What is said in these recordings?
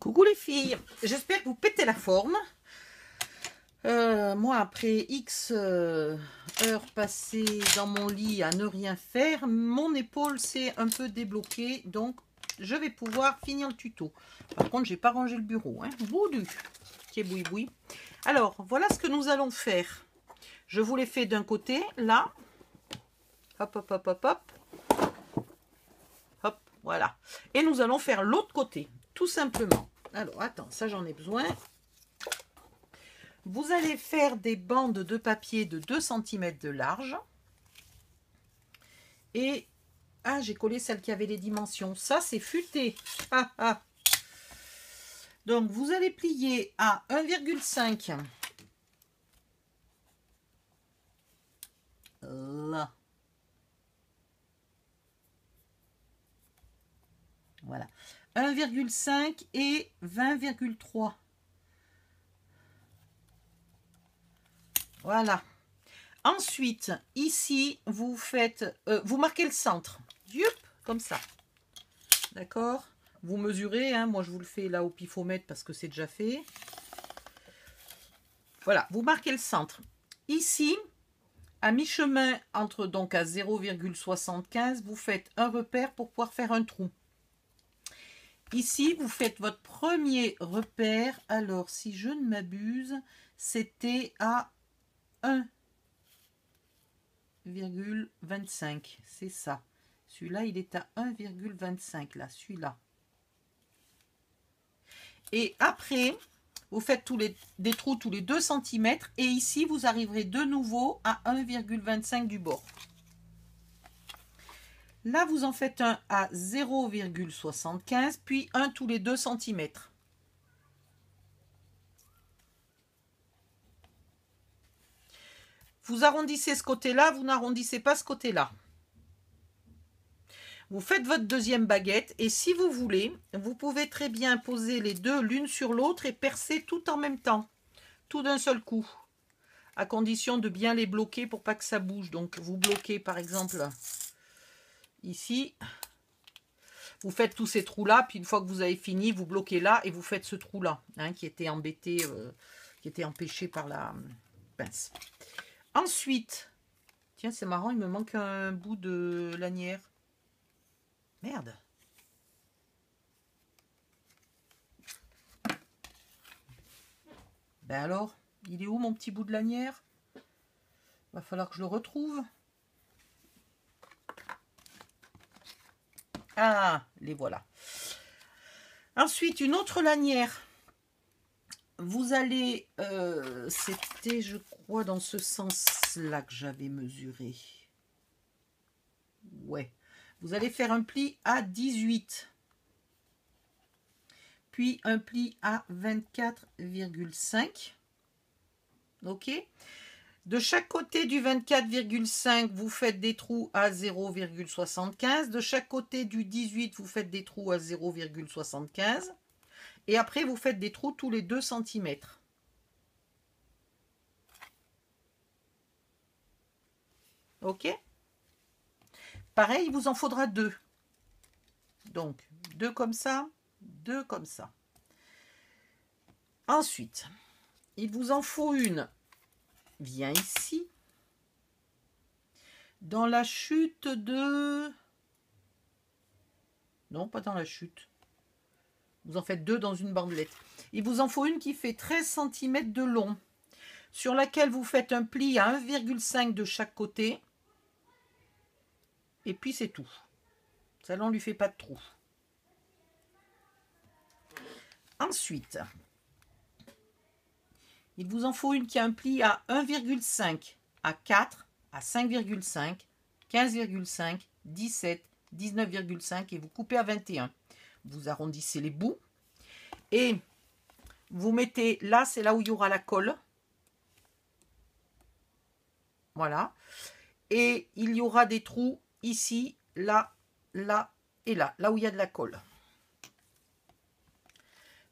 Coucou les filles, j'espère que vous pétez la forme. Moi, après X heures passées dans mon lit à ne rien faire, mon épaule s'est un peu débloquée, donc je vais pouvoir finir le tuto. Par contre, j'ai pas rangé le bureau, hein. Boudu, qui est boui-boui. Alors, voilà ce que nous allons faire. Je vous l'ai fait d'un côté, là. Hop, hop, hop, hop, hop. Hop, voilà. Et nous allons faire l'autre côté, tout simplement. Alors, attends, ça j'en ai besoin. Vous allez faire des bandes de papier de 2 cm de large. Et, ah, j'ai collé celle qui avait les dimensions. Ça, c'est futé. Ah, ah. Donc, vous allez plier à 1,5. Là. Voilà. 1,5 et 20,3. Voilà. Ensuite, ici, vous faites, vous marquez le centre. Youp, comme ça. D'accord? Vous mesurez, hein, moi je vous le fais là au pifomètre parce que c'est déjà fait. Voilà, vous marquez le centre. Ici, à mi-chemin, entre donc à 0,75, vous faites un repère pour pouvoir faire un trou. Ici, vous faites votre premier repère. Alors, si je ne m'abuse, c'était à 1,25. C'est ça. Celui-là, il est à 1,25, là, celui-là. Et après, vous faites des trous tous les 2 cm. Et ici, vous arriverez de nouveau à 1,25 du bord. Là, vous en faites un à 0,75, puis un tous les 2 cm. Vous arrondissez ce côté-là, vous n'arrondissez pas ce côté-là. Vous faites votre deuxième baguette et si vous voulez, vous pouvez très bien poser les deux l'une sur l'autre et percer tout en même temps, tout d'un seul coup, à condition de bien les bloquer pour pas que ça bouge. Donc vous bloquez par exemple ici, vous faites tous ces trous-là, puis une fois que vous avez fini, vous bloquez là et vous faites ce trou-là, hein, qui était embêté, qui était empêché par la pince. Ensuite, tiens c'est marrant, il me manque un bout de lanière. Merde. Ben alors, il est où mon petit bout de lanière? Va falloir que je le retrouve. Ah, les voilà. Ensuite, une autre lanière. Vous allez... c'était, je crois, dans ce sens-là que j'avais mesuré. Ouais. Vous allez faire un pli à 18. Puis un pli à 24,5. Ok. De chaque côté du 24,5, vous faites des trous à 0,75. De chaque côté du 18, vous faites des trous à 0,75. Et après, vous faites des trous tous les 2 cm. Ok? Pareil, il vous en faudra 2. Donc, 2 comme ça, 2 comme ça. Ensuite, il vous en faut une. Viens ici. Dans la chute de... Non, pas dans la chute. Vous en faites 2 dans une bandelette. Il vous en faut une qui fait 13 cm de long, sur laquelle vous faites un pli à 1,5 de chaque côté. Et puis c'est tout. Ça, on ne lui fait pas de trou. Ensuite, il vous en faut une qui a un pli à 1,5, à 4, à 5,5, 15,5, 17, 19,5 et vous coupez à 21. Vous arrondissez les bouts et vous mettez là, c'est là où il y aura la colle. Voilà. Et il y aura des trous ici, là, là et là, là où il y a de la colle.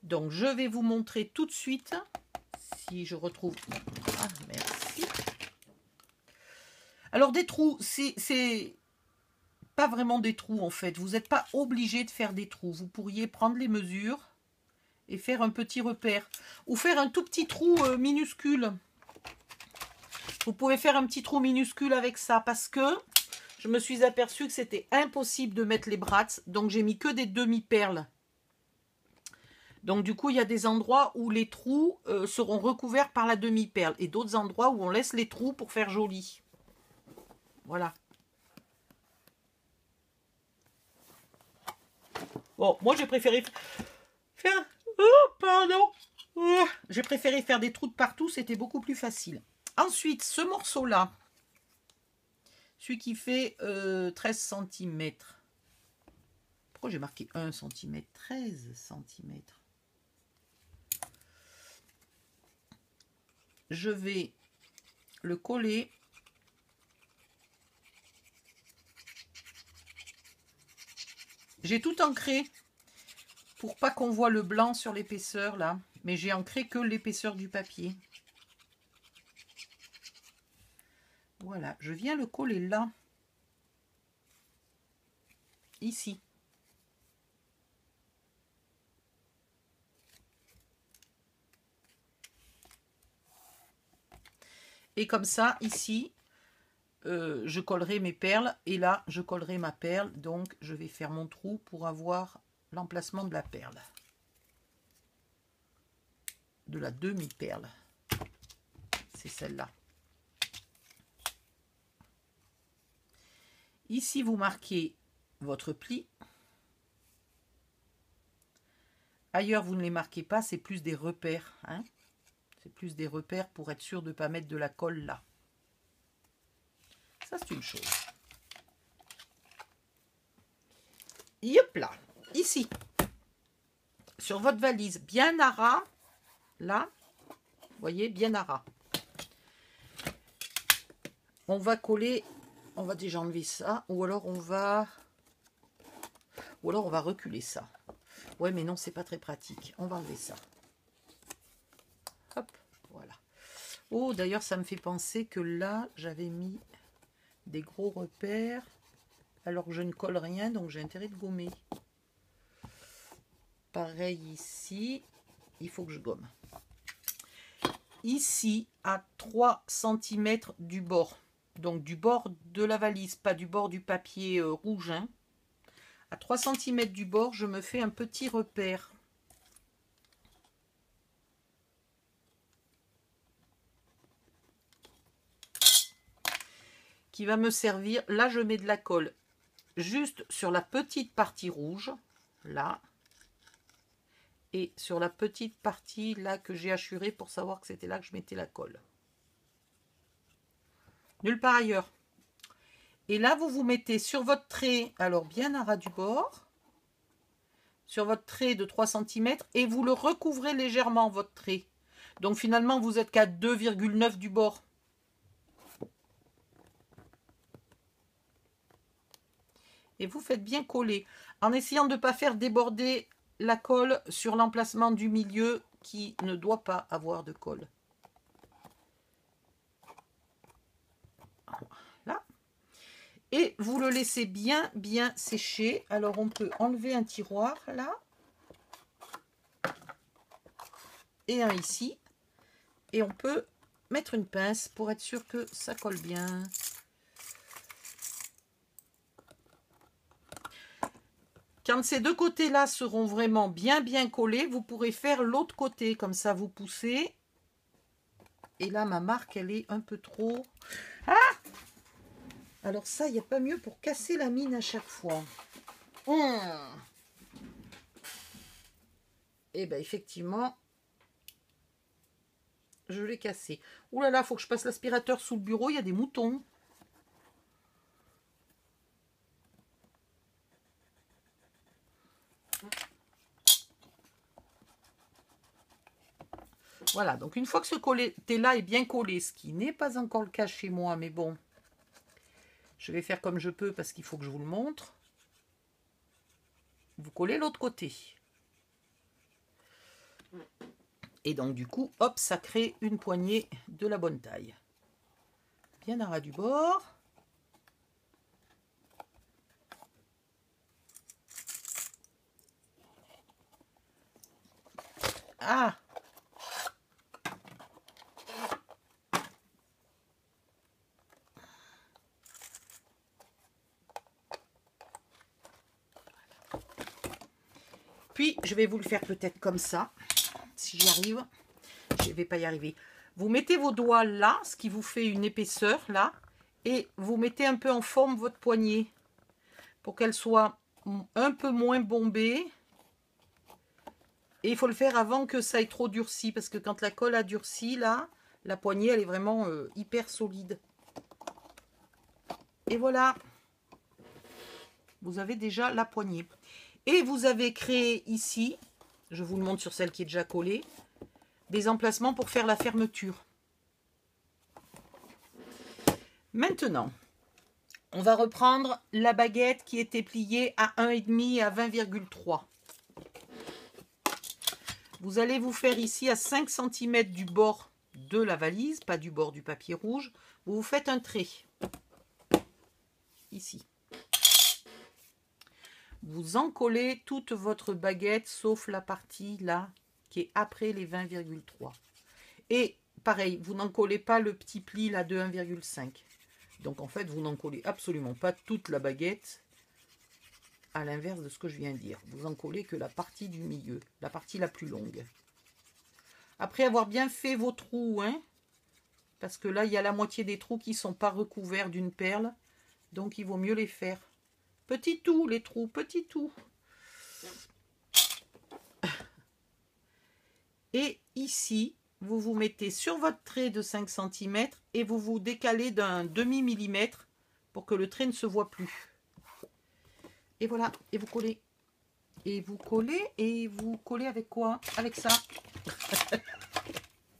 Donc, je vais vous montrer tout de suite, si je retrouve... Ah, merci. Alors, des trous, c'est pas vraiment des trous, en fait. Vous n'êtes pas obligé de faire des trous. Vous pourriez prendre les mesures et faire un petit repère. Ou faire un tout petit trou minuscule. Vous pouvez faire un petit trou minuscule avec ça parce que je me suis aperçue que c'était impossible de mettre les brats. Donc j'ai mis que des demi-perles. Donc du coup, il y a des endroits où les trous seront recouverts par la demi-perle. Et d'autres endroits où on laisse les trous pour faire joli. Voilà. Bon, moi j'ai préféré faire... Oh, pardon. Oh, j'ai préféré faire des trous de partout, c'était beaucoup plus facile. Ensuite, ce morceau-là, celui qui fait 13 cm. Pourquoi j'ai marqué 1 cm? 13 cm. Je vais le coller. J'ai tout ancré pour pas qu'on voit le blanc sur l'épaisseur là, mais j'ai ancré que l'épaisseur du papier. Voilà, je viens le coller là, ici. Et comme ça, ici, je collerai mes perles. Et là, je collerai ma perle. Donc, je vais faire mon trou pour avoir l'emplacement de la perle. De la demi-perle. C'est celle-là. Ici, vous marquez votre pli. Ailleurs, vous ne les marquez pas. C'est plus des repères. Hein. C'est plus des repères pour être sûr de ne pas mettre de la colle là. Ça, c'est une chose. Yop là. Ici. Sur votre valise, bien à ras. Là. Vous voyez, bien à ras. On va coller... On va déjà enlever ça. Ou alors on va reculer ça. Ouais, mais non, c'est pas très pratique. On va enlever ça. Hop, voilà. Oh, d'ailleurs, ça me fait penser que là, j'avais mis des gros repères. Alors que je ne colle rien, donc j'ai intérêt de gommer. Pareil ici. Il faut que je gomme. Ici, à 3 cm du bord. Donc du bord de la valise, pas du bord du papier rouge. Hein. À 3 cm du bord, je me fais un petit repère. Qui va me servir. Là, je mets de la colle juste sur la petite partie rouge. Là. Et sur la petite partie là que j'ai hachurée pour savoir que c'était là que je mettais la colle. Nulle part ailleurs. Et là, vous vous mettez sur votre trait, alors bien à ras du bord, sur votre trait de 3 cm, et vous le recouvrez légèrement, votre trait. Donc finalement, vous êtes qu'à 2,9 du bord. Et vous faites bien coller, en essayant de ne pas faire déborder la colle sur l'emplacement du milieu qui ne doit pas avoir de colle. Là. Et vous le laissez bien sécher. Alors on peut enlever un tiroir là. Et un ici. Et on peut mettre une pince pour être sûr que ça colle bien. Quand ces deux côtés-là seront vraiment bien collés, vous pourrez faire l'autre côté. Comme ça, vous poussez. Et là, ma marque, elle est un peu trop... Ah! Alors ça, il n'y a pas mieux pour casser la mine à chaque fois. Et bien, effectivement, je l'ai cassé. Ouh là là, il faut que je passe l'aspirateur sous le bureau. Il y a des moutons. Voilà, donc une fois que ce côté-là est bien collé, ce qui n'est pas encore le cas chez moi, mais bon, je vais faire comme je peux parce qu'il faut que je vous le montre. Vous collez l'autre côté. Et donc du coup, hop, ça crée une poignée de la bonne taille. Bien à ras du bord. Ah! Puis, je vais vous le faire peut-être comme ça, si j'y arrive. Je ne vais pas y arriver. Vous mettez vos doigts là, ce qui vous fait une épaisseur là, et vous mettez un peu en forme votre poignée pour qu'elle soit un peu moins bombée. Et il faut le faire avant que ça ait trop durci, parce que quand la colle a durci, là, la poignée, elle est vraiment hyper solide. Et voilà, vous avez déjà la poignée. Et vous avez créé ici, je vous le montre sur celle qui est déjà collée, des emplacements pour faire la fermeture. Maintenant, on va reprendre la baguette qui était pliée à 1,5 et à 20,3. Vous allez vous faire ici à 5 cm du bord de la valise, pas du bord du papier rouge. Vous vous faites un trait. Ici. Vous encollez toute votre baguette, sauf la partie là, qui est après les 20,3. Et pareil, vous n'encollez pas le petit pli là de 1,5. Donc en fait, vous n'encollez absolument pas toute la baguette, à l'inverse de ce que je viens de dire. Vous encollez que la partie du milieu, la partie la plus longue. Après avoir bien fait vos trous, hein, parce que là, il y a la moitié des trous qui ne sont pas recouverts d'une perle, donc il vaut mieux les faire. Petit tout, les trous, petit tout. Et ici, vous vous mettez sur votre trait de 5 cm et vous vous décalez d'un demi-millimètre pour que le trait ne se voit plus. Et voilà, et vous collez. Et vous collez, et vous collez avec quoi? Avec ça.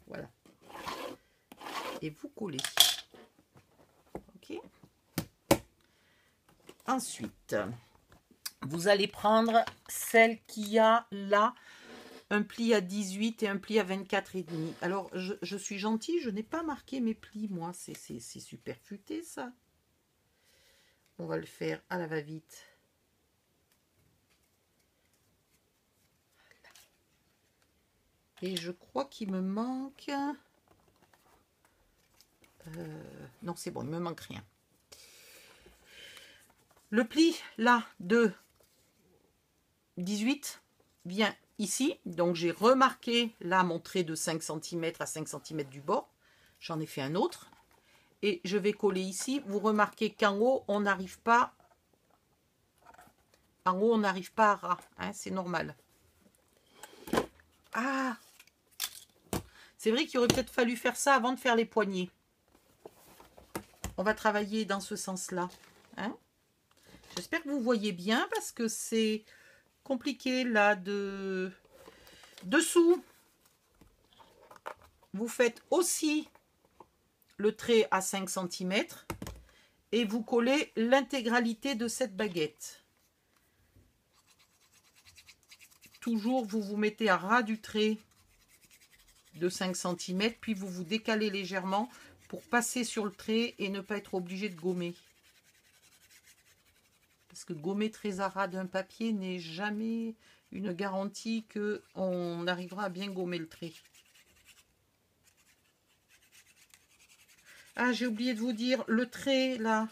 Voilà. Et vous collez. Ok. Ensuite, vous allez prendre celle qui a là un pli à 18 et un pli à 24,5. Alors, je suis gentille, je n'ai pas marqué mes plis, moi. C'est super futé, ça. On va le faire à la va-vite. Et je crois qu'il me manque... non, c'est bon, il me manque rien. Le pli, là, de 18 vient ici. Donc, j'ai remarqué, là, mon trait de 5 cm à 5 cm du bord. J'en ai fait un autre. Et je vais coller ici. Vous remarquez qu'en haut, on n'arrive pas... En haut, on n'arrive pas à ras. Hein, c'est normal. Ah! C'est vrai qu'il aurait peut-être fallu faire ça avant de faire les poignets. On va travailler dans ce sens-là. Hein? J'espère que vous voyez bien parce que c'est compliqué là de... Dessous, vous faites aussi le trait à 5 cm et vous collez l'intégralité de cette baguette. Toujours, vous vous mettez à ras du trait de 5 cm, puis vous vous décalez légèrement pour passer sur le trait et ne pas être obligé de gommer. Parce que gommer très à ras d'un papier n'est jamais une garantie qu'on arrivera à bien gommer le trait. Ah, j'ai oublié de vous dire, le trait là,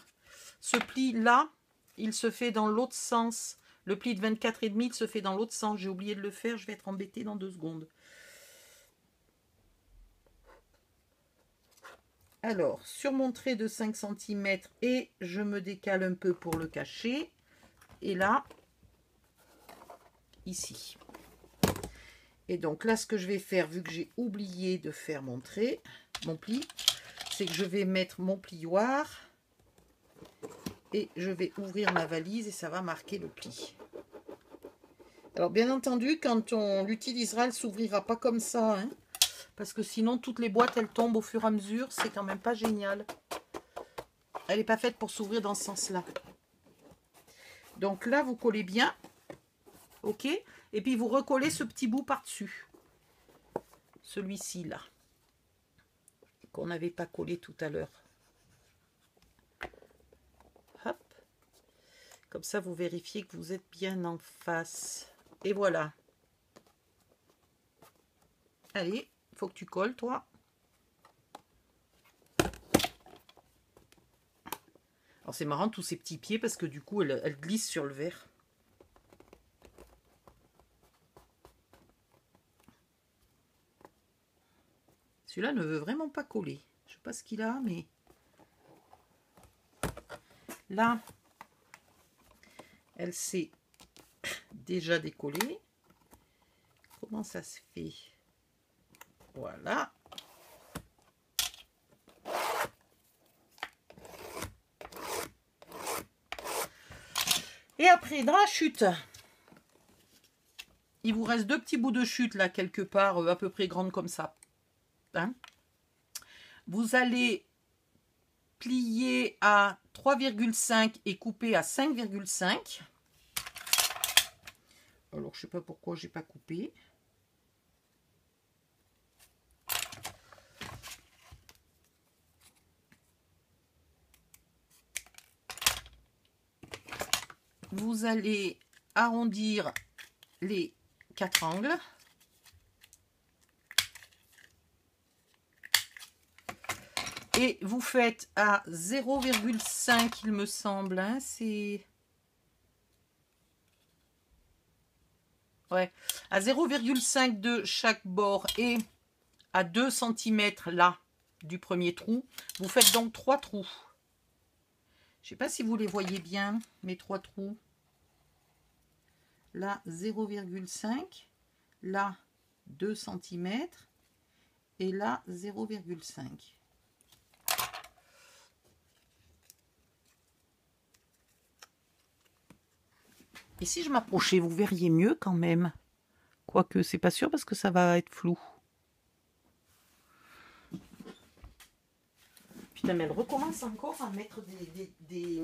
ce pli là, il se fait dans l'autre sens. Le pli de 24,5, il se fait dans l'autre sens. J'ai oublié de le faire, je vais être embêtée dans 2 secondes. Alors, sur mon trait de 5 cm, et je me décale un peu pour le cacher. Et là, ici. Et donc là, ce que je vais faire, vu que j'ai oublié de faire mon trait, mon pli, c'est que je vais mettre mon plioir et je vais ouvrir ma valise et ça va marquer le pli. Alors, bien entendu, quand on l'utilisera, elle ne s'ouvrira pas comme ça, hein, parce que sinon, toutes les boîtes, elles tombent au fur et à mesure. C'est quand même pas génial. Elle n'est pas faite pour s'ouvrir dans ce sens-là. Donc là, vous collez bien. OK? Et puis, vous recollez ce petit bout par-dessus. Celui-ci, là. Qu'on n'avait pas collé tout à l'heure. Hop. Comme ça, vous vérifiez que vous êtes bien en face. Et voilà. Allez, il faut que tu colles, toi. Alors, c'est marrant, tous ces petits pieds, parce que du coup, elle glisse sur le verre. Celui-là ne veut vraiment pas coller. Je sais pas ce qu'il a, mais... Là, elle s'est déjà décollée. Comment ça se fait? Voilà. Et après, dans la chute, il vous reste 2 petits bouts de chute là, quelque part, à peu près grande comme ça. Hein? Vous allez plier à 3,5 et couper à 5,5. Alors, je sais pas pourquoi j'ai pas coupé. Vous allez arrondir les 4 angles. Et vous faites à 0,5, il me semble. Hein, c'est... Ouais, à 0,5 de chaque bord et à 2 cm là du premier trou. Vous faites donc 3 trous. Je ne sais pas si vous les voyez bien, mes 3 trous. Là, 0,5. Là, 2 cm. Et là, 0,5. Et si je m'approchais, vous verriez mieux quand même. Quoique, c'est pas sûr parce que ça va être flou. Putain, mais elle recommence encore à mettre des...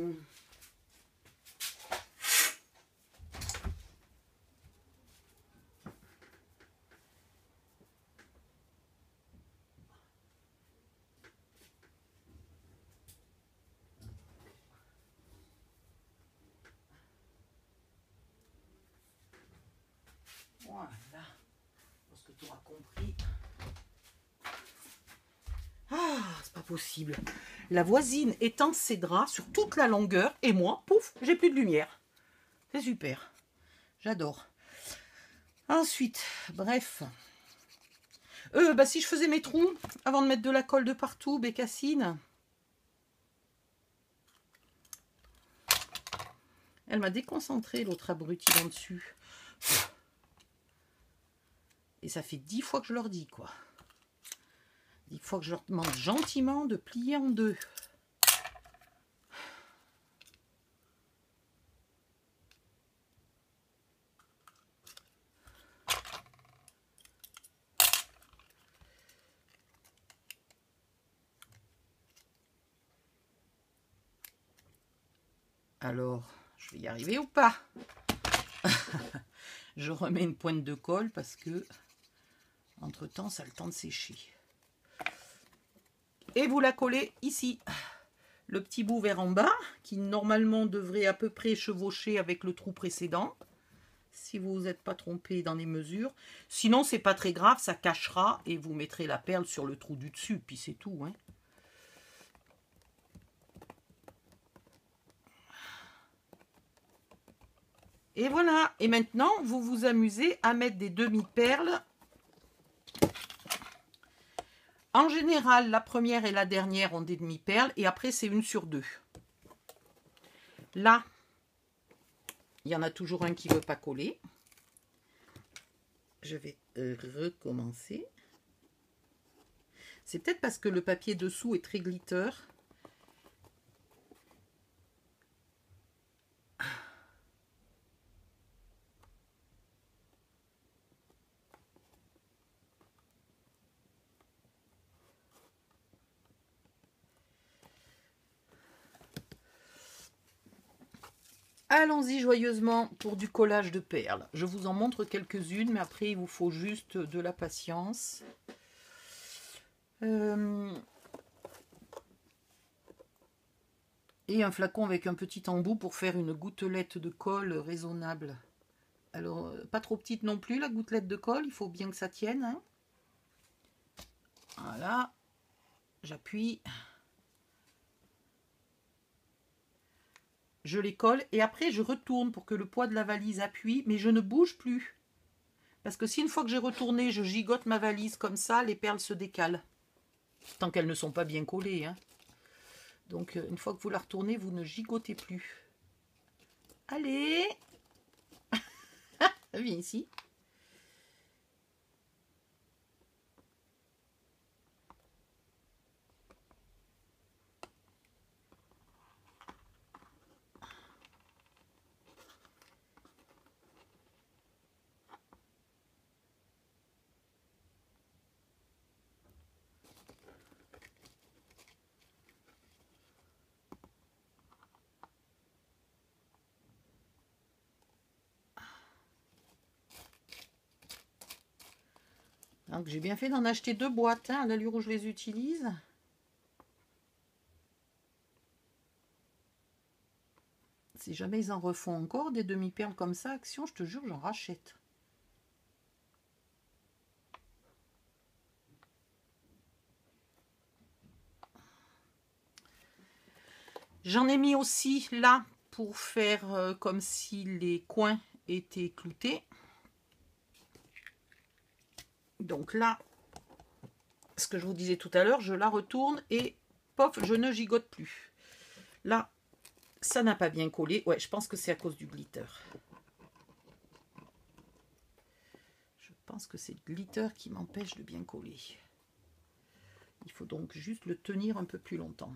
Voilà. Parce que tu auras compris. Ah, c'est pas possible. La voisine étend ses draps sur toute la longueur et moi, pouf, j'ai plus de lumière. C'est super. J'adore. Ensuite, bref. Bah, si je faisais mes trous, avant de mettre de la colle de partout, bécassine. Elle m'a déconcentré, l'autre abruti là dessus. Et ça fait 10 fois que je leur dis, quoi. 10 fois que je leur demande gentiment de plier en deux. Alors, je vais y arriver ou pas? Je remets une pointe de colle parce que, entre-temps, ça a le temps de sécher. Et vous la collez ici. Le petit bout vers en bas, qui normalement devrait à peu près chevaucher avec le trou précédent. Si vous vous êtes pas trompé dans les mesures. Sinon, c'est pas très grave, ça cachera et vous mettrez la perle sur le trou du dessus, puis c'est tout. Hein. Et voilà. Et maintenant, vous vous amusez à mettre des demi-perles. En général, la première et la dernière ont des demi-perles et après, c'est 1 sur 2. Là, il y en a toujours un qui ne veut pas coller. Je vais recommencer. C'est peut-être parce que le papier dessous est très glitter. Allons-y joyeusement pour du collage de perles. Je vous en montre quelques-unes, mais après il vous faut juste de la patience. Et un flacon avec un petit embout pour faire une gouttelette de colle raisonnable. Alors, pas trop petite non plus la gouttelette de colle, il faut bien que ça tienne. Hein. Voilà, j'appuie. Je les colle et après je retourne pour que le poids de la valise appuie, mais je ne bouge plus. Parce que si une fois que j'ai retourné, je gigote ma valise comme ça, les perles se décalent. Tant qu'elles ne sont pas bien collées, hein. Donc une fois que vous la retournez, vous ne gigotez plus. Allez. Viens ici. Donc j'ai bien fait d'en acheter 2 boîtes, hein, à l'allure où je les utilise. Si jamais ils en refont encore des demi-perles comme ça, Action, je te jure, j'en rachète. J'en ai mis aussi là pour faire comme si les coins étaient cloutés. Donc là, ce que je vous disais tout à l'heure, je la retourne et pof, je ne gigote plus. Là, ça n'a pas bien collé. Ouais, je pense que c'est à cause du glitter. Je pense que c'est le glitter qui m'empêche de bien coller. Il faut donc juste le tenir un peu plus longtemps.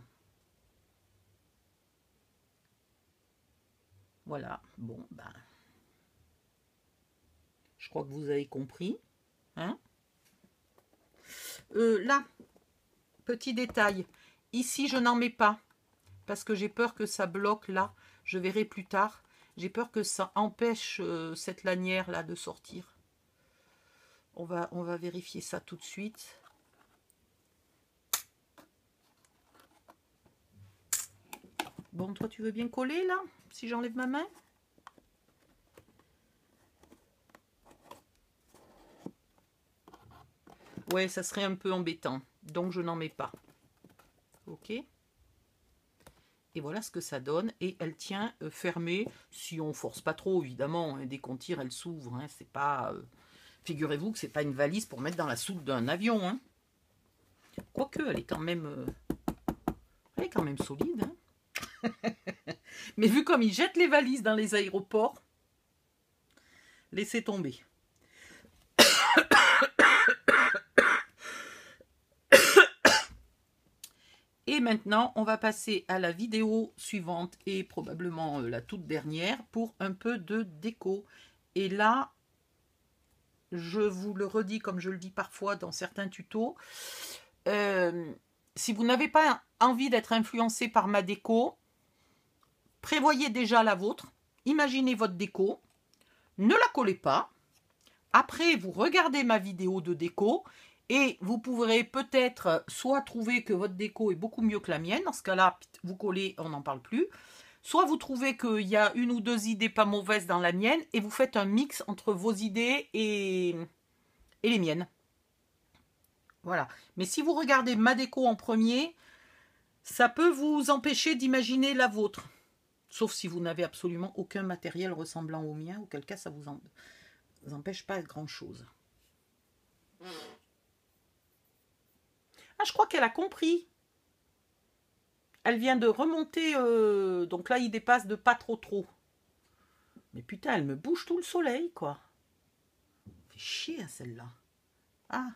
Voilà, bon, ben, je crois que vous avez compris. Hein? Là, petit détail, ici je n'en mets pas, parce que j'ai peur que ça bloque là, je verrai plus tard. J'ai peur que ça empêche cette lanière là de sortir. On va vérifier ça tout de suite. Bon, toi tu veux bien coller là, si j'enlève ma main? Ouais, ça serait un peu embêtant, donc je n'en mets pas. Ok. Et voilà ce que ça donne. Et elle tient fermée, si on force pas trop, évidemment. Hein, dès qu'on tire, elle s'ouvre. Hein, c'est pas... Figurez-vous que c'est pas une valise pour mettre dans la soute d'un avion. Hein. Quoique, elle est quand même... elle est quand même solide. Hein. Mais vu comme ils jettent les valises dans les aéroports, laissez tomber. Et maintenant, on va passer à la vidéo suivante et probablement la toute dernière pour un peu de déco. Et là, je vous le redis comme je le dis parfois dans certains tutos, si vous n'avez pas envie d'être influencé par ma déco, prévoyez déjà la vôtre, imaginez votre déco, ne la collez pas. Après, vous regardez ma vidéo de déco et vous pourrez peut-être soit trouver que votre déco est beaucoup mieux que la mienne. Dans ce cas-là, vous collez, on n'en parle plus. Soit vous trouvez qu'il y a une ou deux idées pas mauvaises dans la mienne et vous faites un mix entre vos idées et les miennes. Voilà. Mais si vous regardez ma déco en premier, ça peut vous empêcher d'imaginer la vôtre. Sauf si vous n'avez absolument aucun matériel ressemblant au mien, auquel cas ça vous empêche pas grand-chose. Ah, je crois qu'elle a compris. Elle vient de remonter, donc là il dépasse de pas trop. Mais putain, elle me bouge tout le soleil, quoi. Fait chier à celle-là. Ah,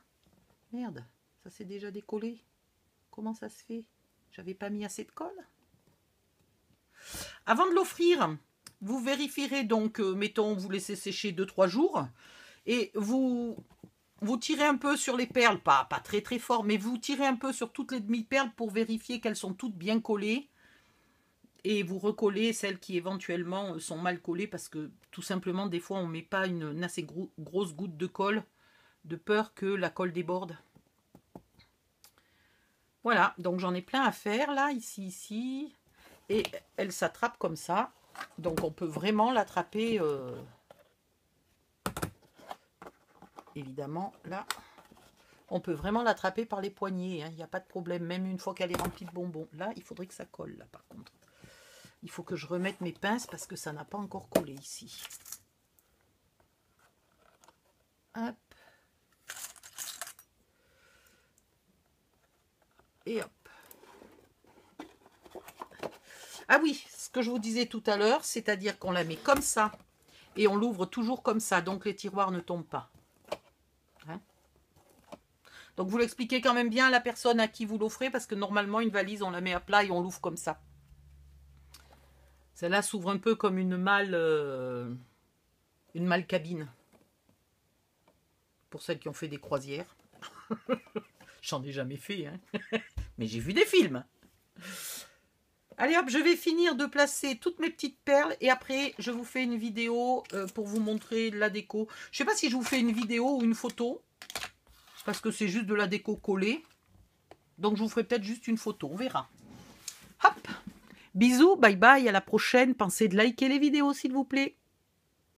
merde, ça s'est déjà décollé. Comment ça se fait? J'avais pas mis assez de colle. Avant de l'offrir, vous vérifierez donc, mettons, vous laissez sécher 2-3 jours, et vous tirez un peu sur les perles, pas très fort, mais vous tirez un peu sur toutes les demi-perles pour vérifier qu'elles sont toutes bien collées. Et vous recollez celles qui éventuellement sont mal collées parce que tout simplement des fois on ne met pas une assez grosse goutte de colle de peur que la colle déborde. Voilà, donc j'en ai plein à faire là, ici. Et elle s'attrape comme ça. Donc on peut vraiment l'attraper évidemment là. On peut vraiment l'attraper par les poignets, hein, il n'y a pas de problème, même une fois qu'elle est remplie de bonbons. Là, il faudrait que ça colle, là, par contre. Il faut que je remette mes pinces parce que ça n'a pas encore collé ici. Hop. Et hop. Ah oui, ce que je vous disais tout à l'heure, c'est-à-dire qu'on la met comme ça et on l'ouvre toujours comme ça, donc les tiroirs ne tombent pas. Hein? Donc vous l'expliquez quand même bien à la personne à qui vous l'offrez, parce que normalement une valise, on la met à plat et on l'ouvre comme ça. Celle-là s'ouvre un peu comme une malle cabine. Pour celles qui ont fait des croisières. J'en ai jamais fait, hein. Mais j'ai vu des films. Allez hop, je vais finir de placer toutes mes petites perles et après je vous fais une vidéo pour vous montrer la déco. Je sais pas si je vous fais une vidéo ou une photo, parce que c'est juste de la déco collée. Donc je vous ferai peut-être juste une photo, on verra. Hop, bisous, bye bye, à la prochaine. Pensez de liker les vidéos s'il vous plaît.